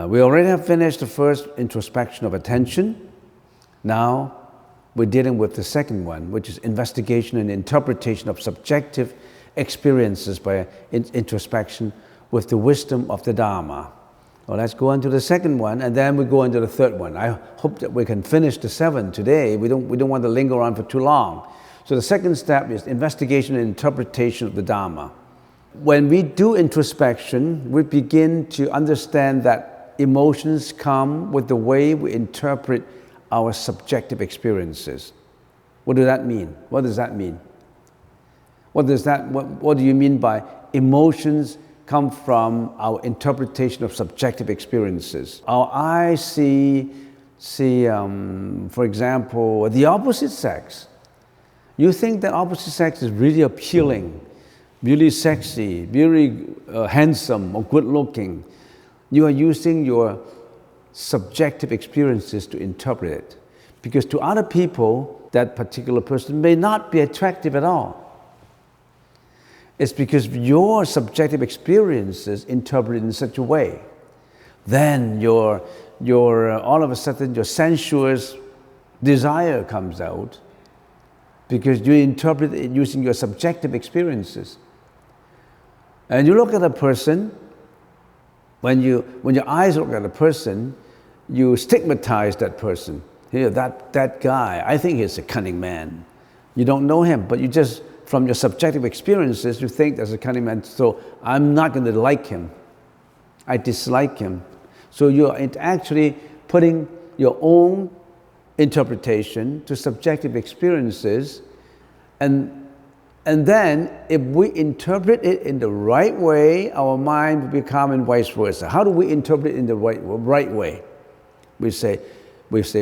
We already have finished the first introspection of attention. Now we're dealing with the second one, which is investigation and interpretation of subjective experiences by introspection with the wisdom of the Dharma. Well, let's go on to the second one, and then we go into the third one. I hope that we can finish the 7 today. We don't want to linger on for too long. So the second step is investigation and interpretation of the Dharma. When we do introspection, we begin to understand that emotions come with the way we interpret our subjective experiences. What does that mean? What does that mean? What do you mean by emotions come from our interpretation of subjective experiences? Our eyes see, for example, the opposite sex. You think that opposite sex is really appealing, really sexy, really handsome or good looking. You are using your subjective experiences to interpret it. Because to other people, that particular person may not be attractive at all. It's because your subjective experiences interpret in such a way. Then your all of a sudden your sensuous desire comes out because you interpret it using your subjective experiences. And you look at a person, when your eyes look at a person, you stigmatize that person. Here, that guy, I think he's a cunning man. You don't know him, but you just, from your subjective experiences, you think there's a cunning man, so I'm not going to like him. I dislike him. So you're actually putting your own interpretation to subjective experiences, and then if we interpret it in the right way, our mind will become and vice versa. How do we interpret it in the right way? We say,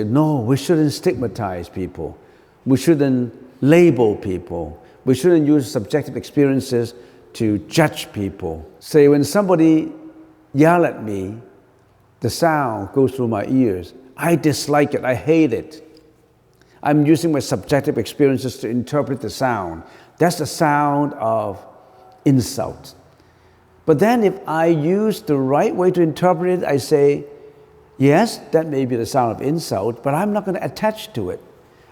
no, we shouldn't stigmatize people. We shouldn't label people. We shouldn't use subjective experiences to judge people. Say, when somebody yells at me, the sound goes through my ears. I dislike it, I hate it. I'm using my subjective experiences to interpret the sound. That's the sound of insult. But then if I use the right way to interpret it, I say, yes, that may be the sound of insult, but I'm not going to attach to it.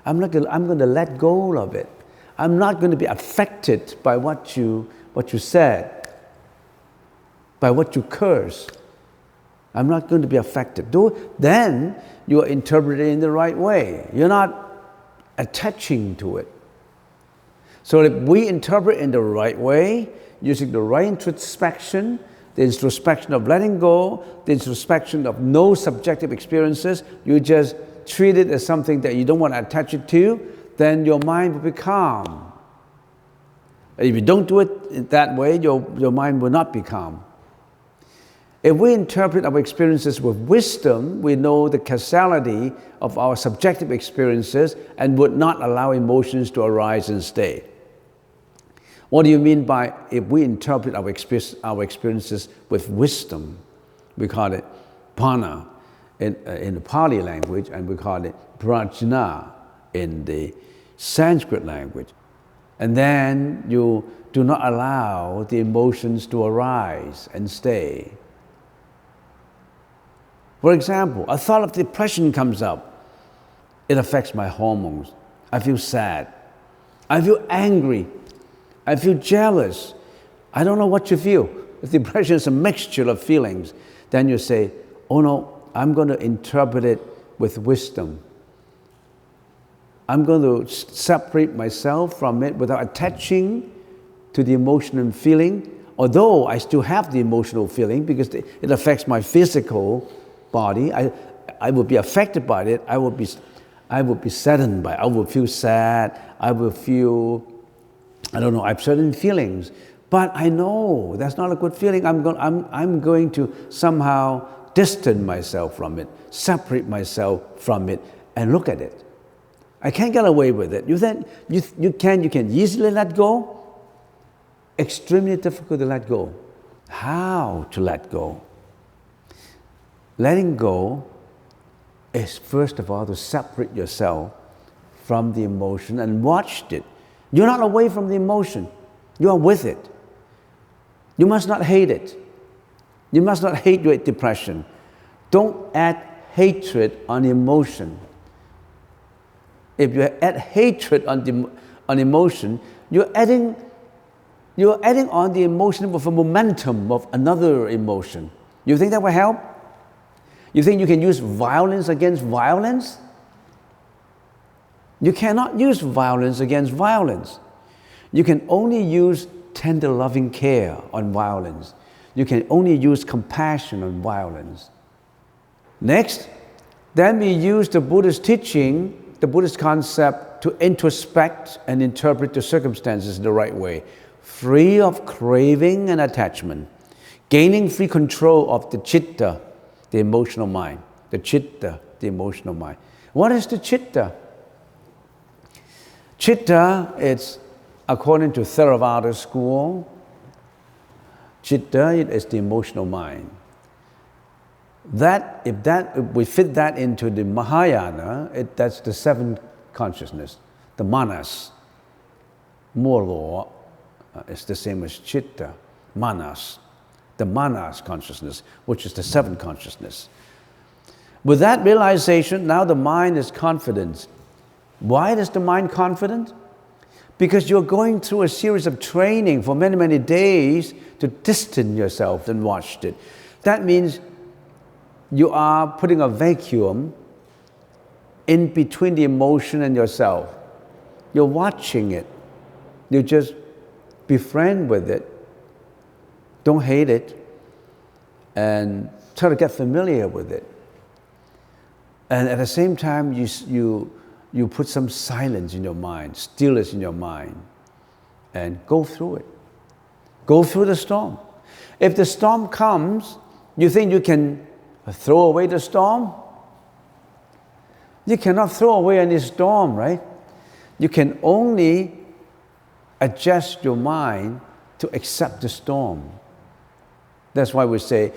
I'm going to let go of it. I'm not going to be affected by what you said, by what you cursed. I'm not going to be affected. Then you are interpreting it in the right way. You're not attaching to it. So if we interpret in the right way, using the right introspection, the introspection of letting go, the introspection of no subjective experiences, you just treat it as something that you don't want to attach it to, then your mind will be calm. If you don't do it that way, your mind will not be calm. If we interpret our experiences with wisdom, we know the causality of our subjective experiences and would not allow emotions to arise and stay. What do you mean by if we interpret our experiences with wisdom? We call it pana in the Pali language, and we call it prajna in the Sanskrit language. And then you do not allow the emotions to arise and stay. For example, a thought of depression comes up. It affects my hormones. I feel sad. I feel angry. I feel jealous. I don't know what to feel. If depression is a mixture of feelings, then you say, oh no, I'm going to interpret it with wisdom. I'm going to separate myself from it without attaching to the emotion and feeling, although I still have the emotional feeling because it affects my physical body. I will be affected by it. I will be saddened by it. I will feel sad. I will feel, I have certain feelings. But I know that's not a good feeling. I'm going to somehow distance myself from it, separate myself from it, and look at it. I can't get away with it. You can easily let go. Extremely difficult to let go. How to let go? Letting go is first of all to separate yourself from the emotion and watch it. You're not away from the emotion. You are with it. You must not hate it. You must not hate your depression. Don't add hatred on emotion. If you add hatred on emotion, you're adding on the emotion with a momentum of another emotion. You think that will help? You think you can use violence against violence? You cannot use violence against violence. You can only use tender loving care on violence. You can only use compassion on violence. Next, then we use the Buddhist teaching, the Buddhist concept to introspect and interpret the circumstances in the right way, free of craving and attachment, gaining free control of the citta, the emotional mind. The citta, the emotional mind. What is the citta? Citta, it's according to Theravada school, citta is the emotional mind. If we fit that into the Mahayana, that's the seventh consciousness, the manas. More law is the same as citta, manas, the manas consciousness, which is the seventh consciousness. With that realization, now the mind is confident. Why is the mind confident? Because you're going through a series of training for many, many days to distance yourself and watch it. That means you are putting a vacuum in between the emotion and yourself. You're watching it. You just befriend with it. Don't hate it. And try to get familiar with it. And at the same time, you put some silence in your mind, stillness in your mind, and go through it. Go through the storm. If the storm comes, you think you can throw away the storm? You cannot throw away any storm, right? You can only adjust your mind to accept the storm. That's why we say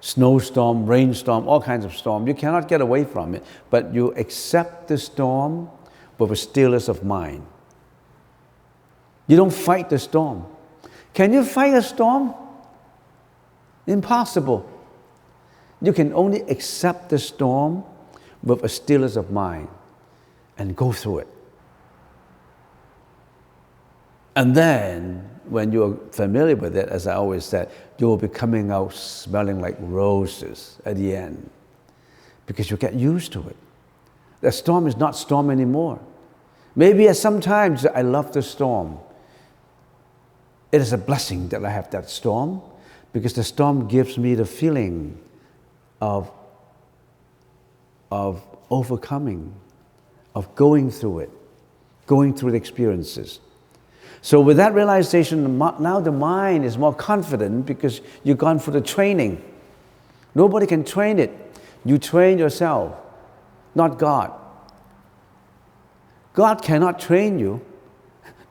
snowstorm, rainstorm, all kinds of storm. You cannot get away from it, but you accept the storm with a stillness of mind. You don't fight the storm. Can you fight a storm? Impossible. You can only accept the storm with a stillness of mind and go through it. And then, when you're familiar with it, as I always said, you will be coming out smelling like roses at the end because you get used to it. The storm is not storm anymore. Maybe at some times I love the storm. It is a blessing that I have that storm because the storm gives me the feeling of overcoming, of going through it, going through the experiences. So with that realization, now the mind is more confident because you've gone through the training. Nobody can train it. You train yourself, not God. God cannot train you,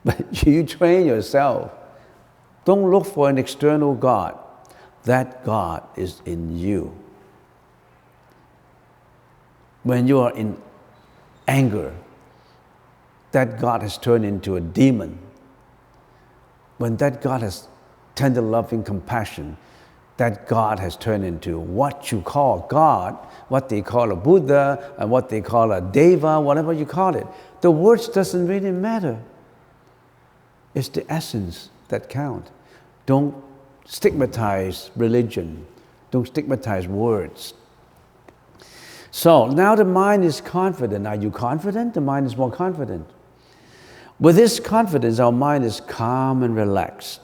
but you train yourself. Don't look for an external God. That God is in you. When you are in anger, that God has turned into a demon. When that God has tender loving compassion, that God has turned into what you call God, what they call a Buddha, and what they call a Deva, whatever you call it. The words doesn't really matter. It's the essence that counts. Don't stigmatize religion. Don't stigmatize words. So now the mind is confident. Are you confident? The mind is more confident. With this confidence, our mind is calm and relaxed.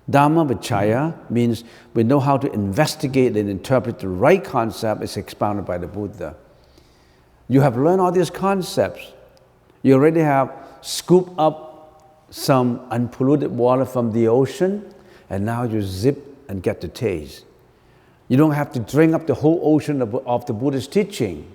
Dhamma Vichaya means we know how to investigate and interpret the right concept as expounded by the Buddha. You have learned all these concepts. You already have scooped up some unpolluted water from the ocean, and now you zip and get the taste. You don't have to drink up the whole ocean of the Buddhist teaching.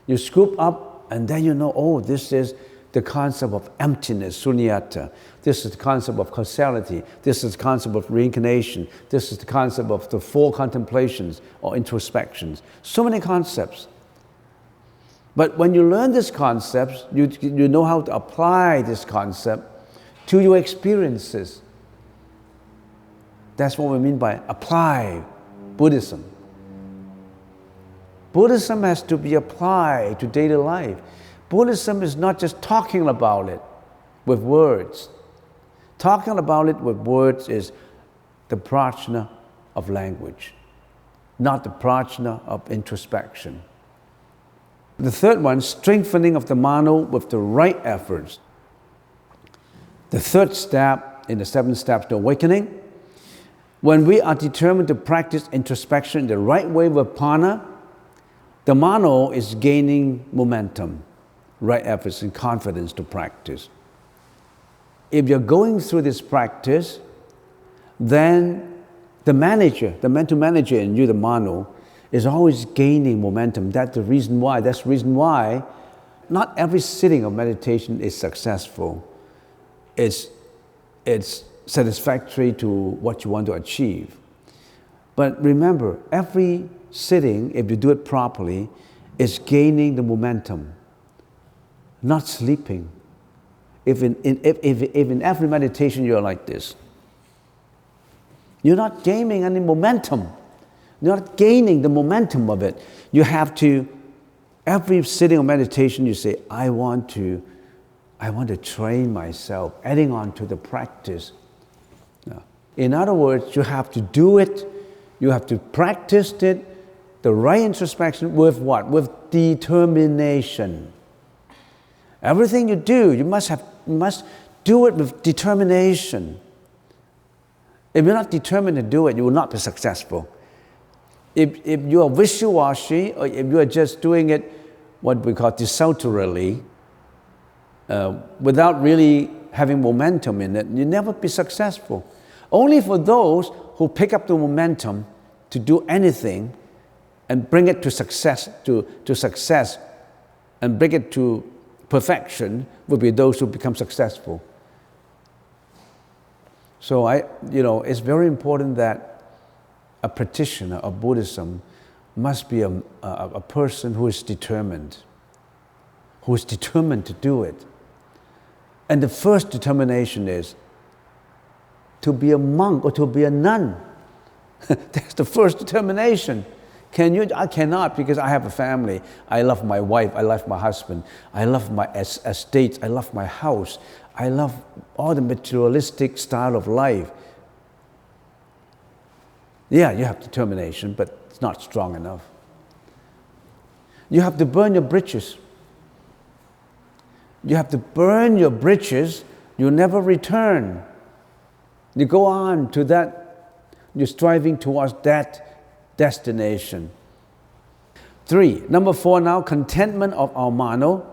You scoop up, and then you know, oh, this is the concept of emptiness, sunyata. This is the concept of causality. This is the concept of reincarnation. This is the concept of the four contemplations or introspections. So many concepts. But when you learn these concepts, you know how to apply this concept to your experiences. That's what we mean by apply Buddhism. Buddhism has to be applied to daily life. Buddhism is not just talking about it with words. Talking about it with words is the prajna of language, not the prajna of introspection. The third one, strengthening of the mano with the right efforts. The third step in the 7 steps to awakening, when we are determined to practice introspection in the right way with prana, the mano is gaining momentum, right efforts and confidence to practice. If you're going through this practice, then the mental manager in you, the mano, is always gaining momentum. That's the reason why. That's the reason why not every sitting of meditation is successful. It's satisfactory to what you want to achieve. But remember, every sitting, if you do it properly, is gaining the momentum, not sleeping. If in every meditation you're like this, you're not gaining any momentum. You're not gaining the momentum of it. You have to, every sitting of meditation, you say, I want to train myself, adding on to the practice. In other words, you have to do it, you have to practice it, the right introspection with what? With determination. Everything you do, you must do it with determination. If you're not determined to do it, you will not be successful. If you are wishy-washy, or if you are just doing it, what we call desultorily, without really having momentum in it, you'll never be successful. Only for those who pick up the momentum to do anything and bring it to success, and bring it to perfection, will be those who become successful. So it's very important that a practitioner of Buddhism must be a person who is determined to do it. And the first determination is to be a monk or to be a nun. That's the first determination. Can you? I cannot, because I have a family. I love my wife, I love my husband, I love my estate, I love my house, I love all the materialistic style of life. Yeah, you have determination, but it's not strong enough. You have to burn your bridges. You have to burn your bridges, you'll never return. You go on to that, you're striving towards that destination. 3, number 4 now, contentment of our mano.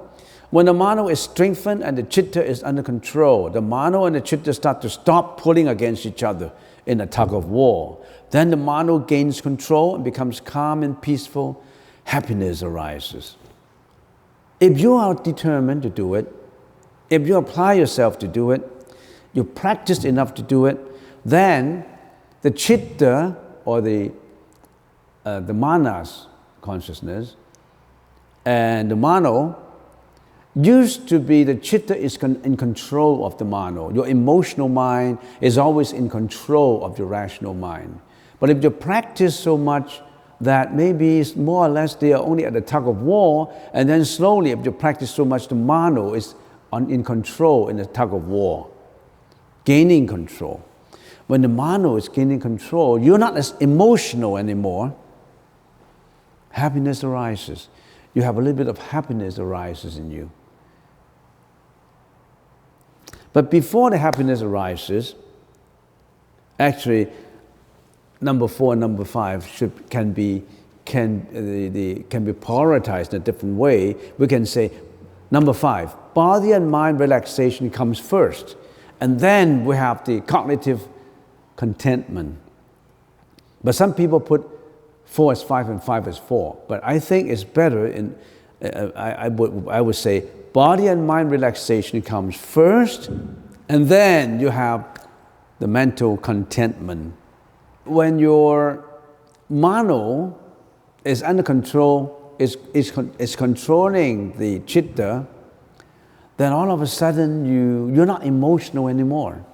When the mano is strengthened and the chitta is under control, the mano and the chitta start to stop pulling against each other in a tug of war. Then the mano gains control and becomes calm and peaceful. Happiness arises. If you are determined to do it, if you apply yourself to do it, you practice enough to do it, then the chitta, or the manas consciousness, and the mano, used to be the chitta is in control of the mano. Your emotional mind is always in control of your rational mind. But if you practice so much that maybe it's more or less they are only at the tug of war, and then slowly, if you practice so much, the mano is in control in the tug of war, gaining control. When the mano is gaining control, you're not as emotional anymore. Happiness arises. You have a little bit of happiness arises in you. But before the happiness arises, actually, number 4 and number 5 can be prioritized in a different way. We can say, number 5, body and mind relaxation comes first, and then we have the cognitive contentment. But some people put 4 as 5 and 5 as 4. But I think it's better I would say body and mind relaxation comes first, and then you have the mental contentment. When your mano is under control, is controlling the chitta, then all of a sudden you're not emotional anymore.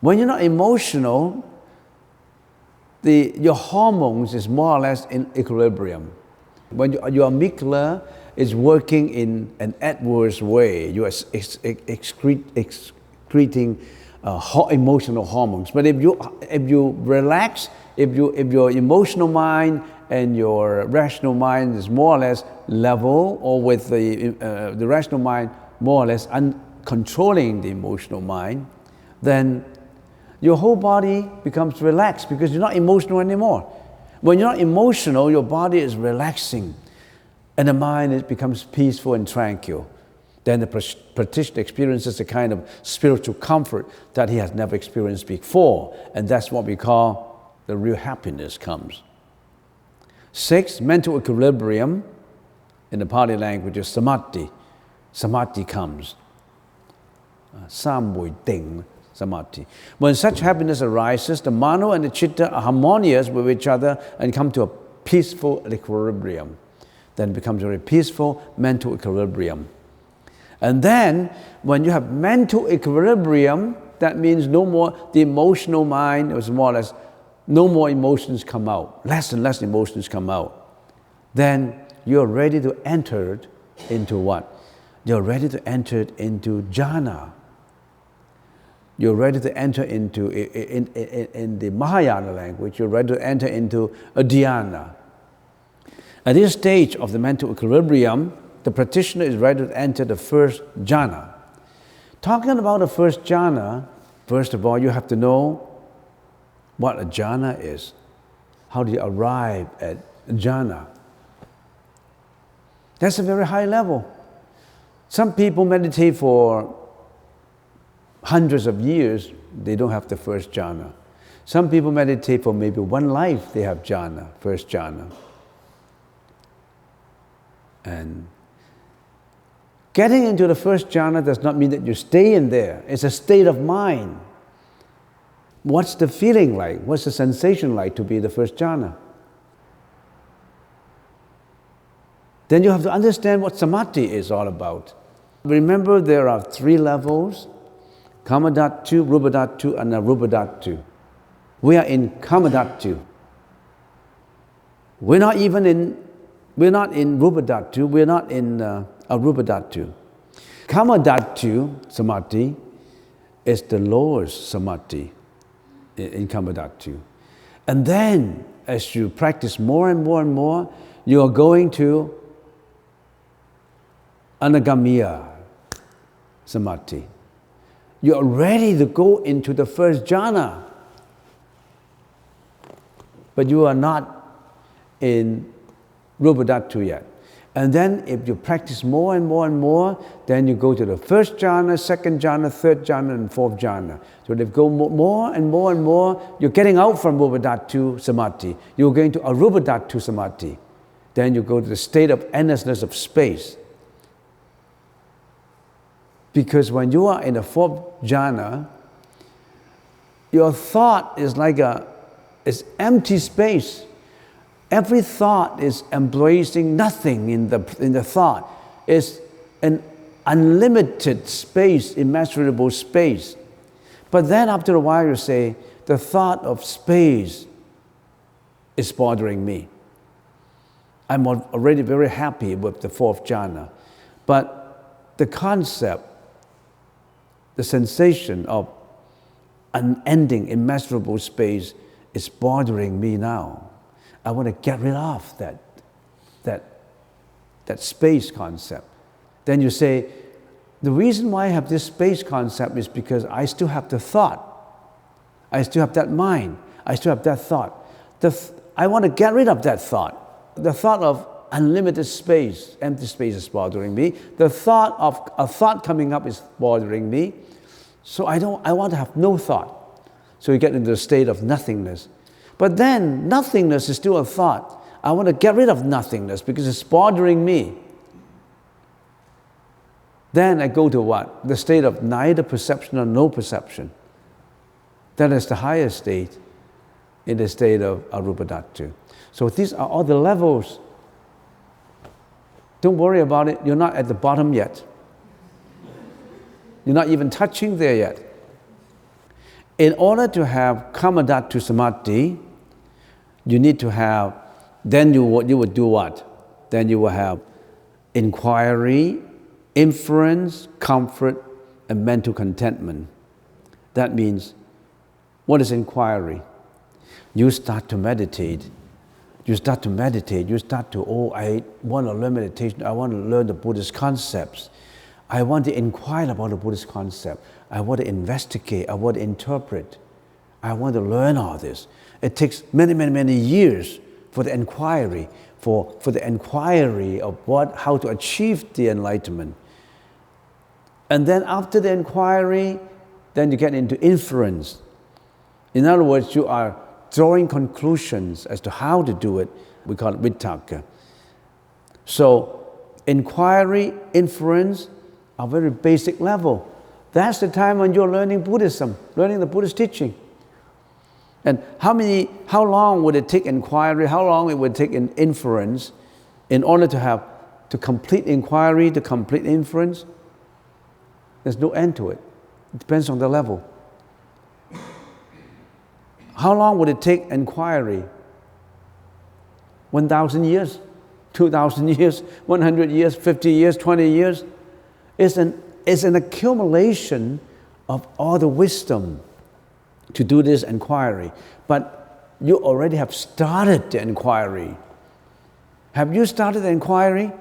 When you're not emotional, your hormones is more or less in equilibrium. When your amygdala is working in an adverse way, you are excreting emotional hormones. But if you relax, if your emotional mind and your rational mind is more or less level, or with the rational mind more or less controlling the emotional mind, then your whole body becomes relaxed because you're not emotional anymore. When you're not emotional, your body is relaxing and the mind becomes peaceful and tranquil. Then the practitioner experiences a kind of spiritual comfort that he has never experienced before, and that's what we call the real happiness comes. 6, mental equilibrium. In the Pali language is samadhi. Samadhi comes. Samui ting, samadhi. When such happiness arises, the mano and the chitta are harmonious with each other and come to a peaceful equilibrium. Then it becomes a very peaceful mental equilibrium. And then, when you have mental equilibrium, that means no more, the emotional mind is more or less, no more emotions come out, less and less emotions come out. Then you're ready to enter into what? You're ready to enter into jhana. You're ready to enter into, in the Mahayana language, you're ready to enter into a dhyana. At this stage of the mental equilibrium, the practitioner is ready to enter the first jhana. Talking about the first jhana, first of all, you have to know what a jhana is. How do you arrive at jhana? That's a very high level. Some people meditate for hundreds of years, they don't have the first jhana. Some people meditate for maybe one life, they have jhana, first jhana. And getting into the first jhana does not mean that you stay in there. It's a state of mind. What's the feeling like? What's the sensation like to be the first jhana? Then you have to understand what samadhi is all about. Remember, there are 3 levels: Kamadhatu, Rupadhatu, and Arupadhatu. We are in Kamadhatu. We're not in Rupadhatu, we're not in Arupadhatu. Kamadhatu samadhi is the lowest samadhi in Kamadhatu. And then, as you practice more and more and more, you are going to Anagamiya samadhi. You are ready to go into the first jhana, but you are not in Rupadhatu yet. And then if you practice more and more and more, then you go to the first jhana, second jhana, third jhana, and fourth jhana. So if you go more and more and more, you're getting out from Rupadhatu samadhi. You're going to Arupadhatu samadhi. Then you go to the state of endlessness of space. Because when you are in the fourth jhana, your thought is like it's empty space. Every thought is embracing nothing in the thought. It's an unlimited space, immeasurable space. But then after a while you say, the thought of space is bothering me. I'm already very happy with the fourth jhana. But the concept, the sensation of unending, immeasurable space is bothering me now. I want to get rid of that space concept. Then you say, the reason why I have this space concept is because I still have the thought. I still have that mind. I still have that thought. I want to get rid of that thought. The thought of unlimited space, empty space is bothering me. The thought of a thought coming up is bothering me. So I want to have no thought. So you get into a state of nothingness. But then nothingness is still a thought. I want to get rid of nothingness because it's bothering me. Then I go to what? The state of neither perception or no perception. That is the highest state in the state of Arupadhatu. So these are all the levels. Don't worry about it. You're not at the bottom yet. You're not even touching there yet. In order to have Kamadhatu samadhi, you need to have, then you would do what? then you will have inquiry, inference, comfort, and mental contentment. That means, what is inquiry? You start to meditate. You start to, I want to learn meditation. I want to learn the Buddhist concepts. I want to inquire about the Buddhist concept. I want to investigate. I want to interpret. I want to learn all this. It takes many, many, many years for the inquiry, for the inquiry of how to achieve the enlightenment. And then after the inquiry, then you get into inference. In other words, you are drawing conclusions as to how to do it. We call it vitakka. So inquiry, inference are very basic level. That's the time when you're learning Buddhism, learning the Buddhist teaching. And how long would it take inquiry, how long it would take inference in order to complete inquiry, to complete inference? There's no end to it. It depends on the level. How long would it take inquiry? 1,000 years, 2,000 years, 100 years, 50 years, 20 years? It's an accumulation of all the wisdom to do this inquiry. But you already have started the inquiry. Have you started the inquiry?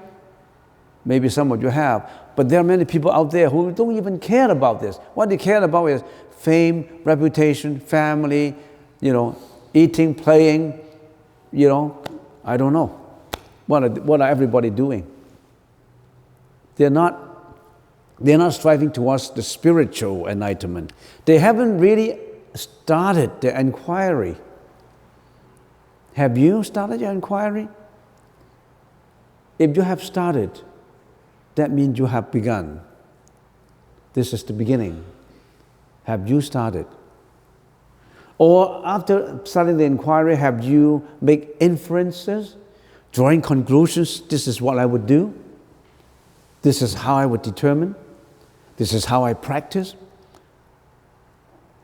Maybe some of you have. But there are many people out there who don't even care about this. What they care about is fame, reputation, family, eating, playing, I don't know. What are everybody doing? They're not striving towards the spiritual enlightenment. They haven't really started the inquiry. Have you started your inquiry? If you have started, that means you have begun. This is the beginning. Have you started? Or after starting the inquiry, have you made inferences, drawing conclusions? This is what I would do. This is how I would determine. This is how I practice.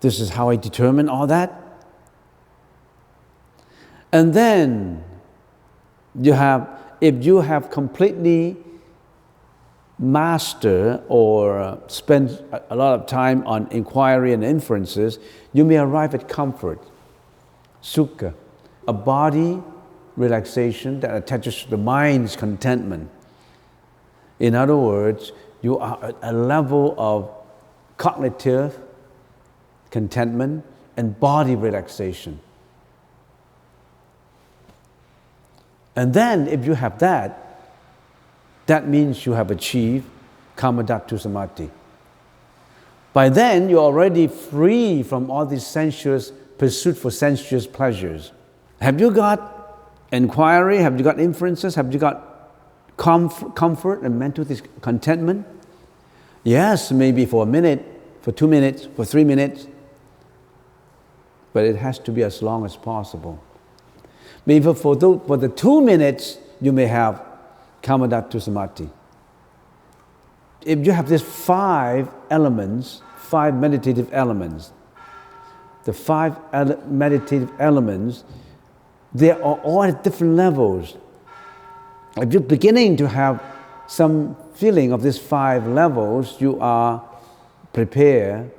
This is how I determine all that. And then if you have completely mastered or spent a lot of time on inquiry and inferences, you may arrive at comfort, sukha, a body relaxation that attaches to the mind's contentment. In other words, you are at a level of cognitive contentment and body relaxation. And then if you have that means you have achieved Kammadhatu Samadhi. By then, you're already free from all these sensuous pursuit for sensuous pleasures. Have you got inquiry? Have you got inferences? Have you got comfort and mental contentment? Yes, maybe for a minute, for 2 minutes, for 3 minutes. But it has to be as long as possible. Maybe for the 2 minutes, you may have Kammadhatu Samadhi. If you have these 5 elements, 5 meditative elements, the 5 meditative elements, they are all at different levels. If you're beginning to have some feeling of these 5 levels, you are prepared,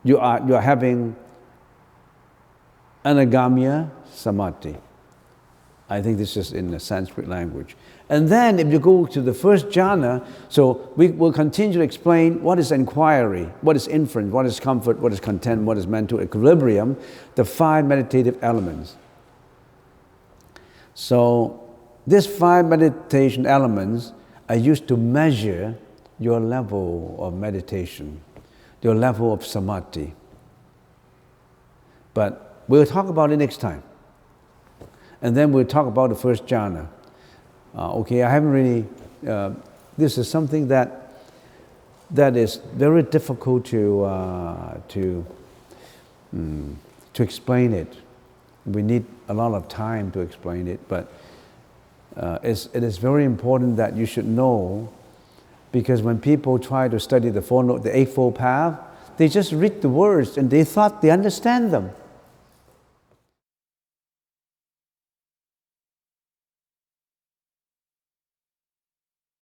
you are having Anagamya Samadhi. I think this is in the Sanskrit language. And then if you go to the first jhana, so we will continue to explain what is inquiry, what is inference, what is comfort, what is content, what is mental equilibrium, the 5 meditative elements. So these 5 meditation elements are used to measure your level of meditation, your level of samadhi. But we'll talk about it next time. And then we'll talk about the first jhana. I haven't really, this is something that is very difficult to explain it. We need a lot of time to explain it, but it is very important that you should know, because when people try to study the Eightfold Path, they just read the words and they thought they understand them.